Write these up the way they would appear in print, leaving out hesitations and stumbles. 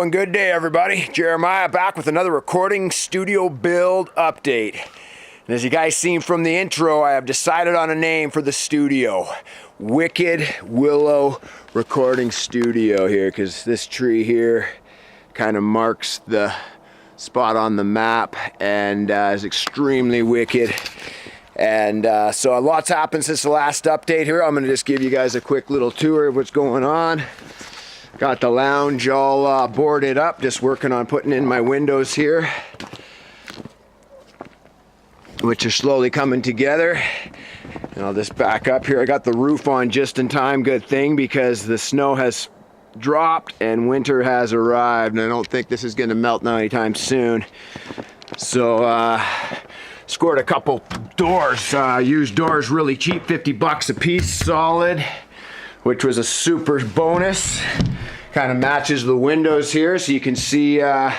and good day, everybody. Jeremiah back with another recording studio build update. And as you guys seen from the intro, I have decided on a name for the studio. Wicked Willow Recording Studio here, because this tree here kind of marks the spot on the map and is extremely wicked. And so a lot's happened since the last update here. I'm going to just give you guys a quick little tour of what's going on. Got the lounge all boarded up, just working on putting in my windows here, which are slowly coming together. And I'll just back up here. I got the roof on just in time, good thing, because the snow has dropped and winter has arrived, and I don't think this is going to melt now anytime soon. So scored a couple doors, used doors, really cheap, 50 bucks a piece, solid, which was a super bonus. Kind of matches the windows here, so you can see the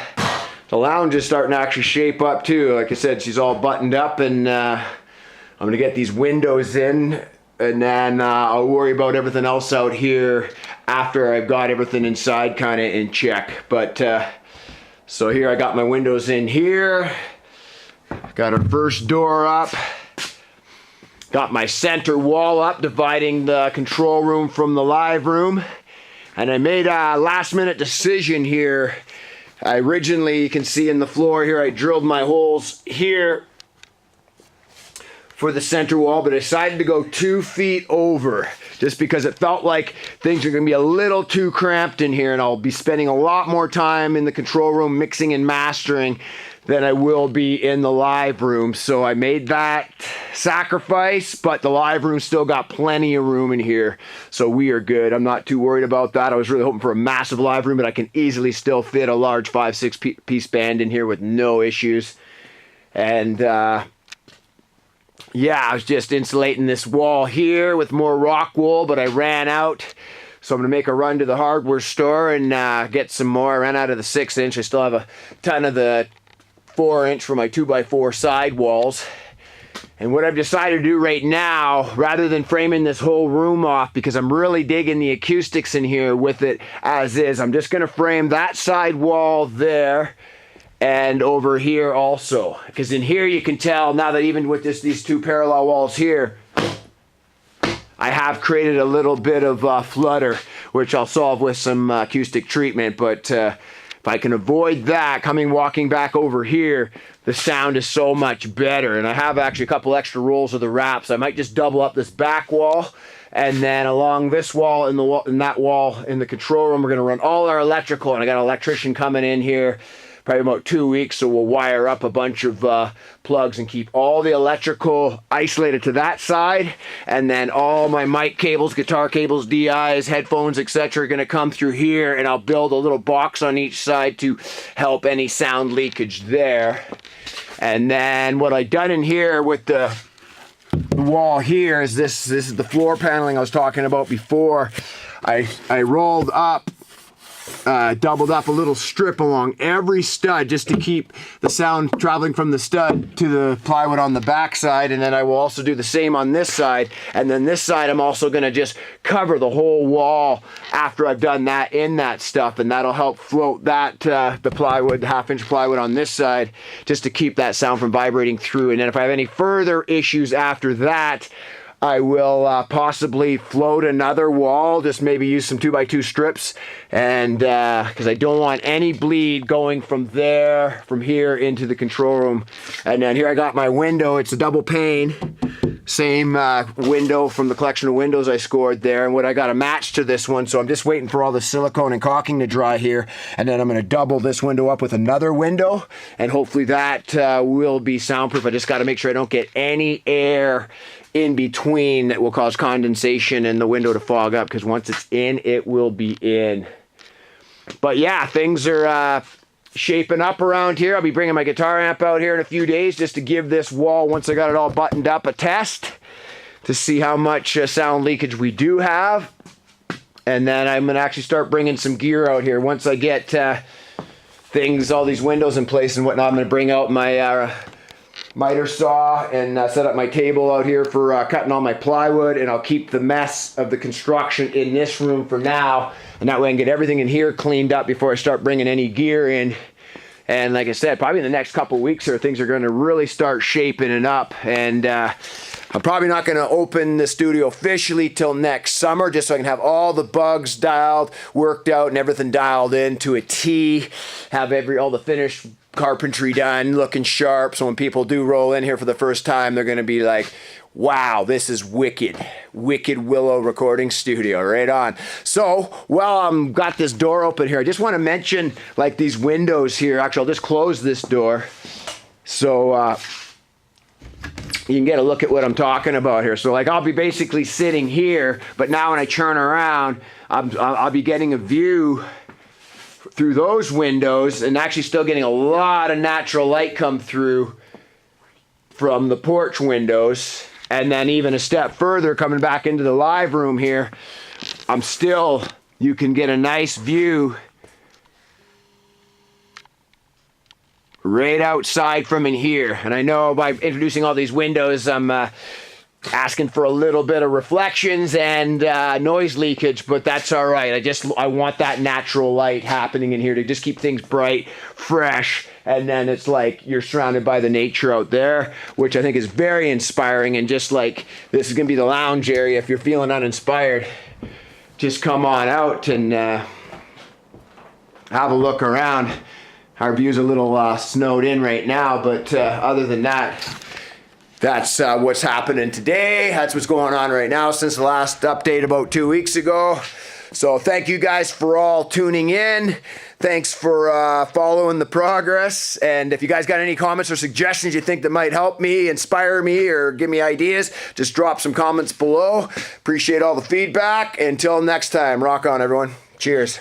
lounge is starting to actually shape up too. Like I said, she's all buttoned up, and I'm gonna get these windows in, and then I'll worry about everything else out here after I've got everything inside kind of in check. But so here I got my windows in here, got our first door up, got my center wall up dividing the control room from the live room. And I made a last minute decision here. I originally, you can see in the floor here, I drilled my holes here for the center wall, but I decided to go 2 feet over just because it felt like things are gonna be a little too cramped in here, and I'll be spending a lot more time in the control room mixing and mastering than I will be in the live room. So I made that sacrifice, but the live room still got plenty of room in here, so we are good. I'm not too worried about that. I was really hoping for a massive live room, but I can easily still fit a large 5-6 piece band in here with no issues. And yeah, I was just insulating this wall here with more rock wool, but I ran out. So I'm gonna make a run to the hardware store and get some more. I ran out of the 6-inch. I still have a ton of the 4-inch for my 2x4 side walls. And what I've decided to do right now, rather than framing this whole room off, because I'm really digging the acoustics in here with it as is, I'm just gonna frame that side wall there and over here also. Because in here you can tell now that even with these two parallel walls here, I have created a little bit of flutter, which I'll solve with some acoustic treatment. But if I can avoid that, walking back over here, the sound is so much better. And I have actually a couple extra rolls of the wraps. I might just double up this back wall, and then along this wall and that wall in the control room, we're gonna run all our electrical. And I got an electrician coming in here probably about 2 weeks, so we'll wire up a bunch of plugs and keep all the electrical isolated to that side, and then all my mic cables, guitar cables, DIs, headphones, etc. are going to come through here, and I'll build a little box on each side to help any sound leakage there. And then what I've done in here with the wall here is this is the floor paneling I was talking about before. I rolled up, doubled up a little strip along every stud just to keep the sound traveling from the stud to the plywood on the back side. And then I will also do the same on this side. And then this side I'm also going to just cover the whole wall after I've done that in that stuff, and that'll help float that the plywood, the 1/2-inch plywood on this side, just to keep that sound from vibrating through. And then if I have any further issues after that, I will possibly float another wall, just maybe use some 2x2 strips, and because I don't want any bleed going from here into the control room. And then here I got my window. It's a double pane, same window from the collection of windows I scored there, and what I got a match to this one, so I'm just waiting for all the silicone and caulking to dry here, and then I'm going to double this window up with another window, and hopefully that will be soundproof. I just got to make sure I don't get any air in between that will cause condensation and the window to fog up, because once it's in, it will be in. But yeah, things are shaping up around here. I'll be bringing my guitar amp out here in a few days just to give this wall, once I got it all buttoned up, a test to see how much sound leakage we do have. And then I'm gonna actually start bringing some gear out here once I get all these windows in place and whatnot. I'm gonna bring out my miter saw and set up my table out here for cutting all my plywood, and I'll keep the mess of the construction in this room for now, and that way I can get everything in here cleaned up before I start bringing any gear in. And like I said, probably in the next couple weeks here, things are going to really start shaping it up. And I'm probably not going to open the studio officially till next summer, just so I can have all the bugs dialed, worked out, and everything dialed in to a T. Have all the finished carpentry done, looking sharp. So when people do roll in here for the first time, they're going to be like, wow, this is wicked Willow recording studio, right on. So, while I'm got this door open here, I just want to mention like these windows here. Actually, I'll just close this door so you can get a look at what I'm talking about here. So like I'll be basically sitting here, but now when I turn around, I'll be getting a view through those windows and actually still getting a lot of natural light come through from the porch windows. And then even a step further, coming back into the live room here, you can get a nice view right outside from in here. And I know by introducing all these windows, I'm asking for a little bit of reflections and noise leakage, but that's all right. I want that natural light happening in here to just keep things bright, fresh, and then it's like you're surrounded by the nature out there, which I think is very inspiring. And just like this is gonna be the lounge area, if you're feeling uninspired, just come on out and have a look around. Our view's a little snowed in right now, but other than that, that's what's happening today. That's what's going on right now since the last update about 2 weeks ago. So thank you guys for all tuning in. Thanks for following the progress. And if you guys got any comments or suggestions you think that might help me, inspire me, or give me ideas, just drop some comments below. Appreciate all the feedback. Until next time, rock on, everyone. Cheers.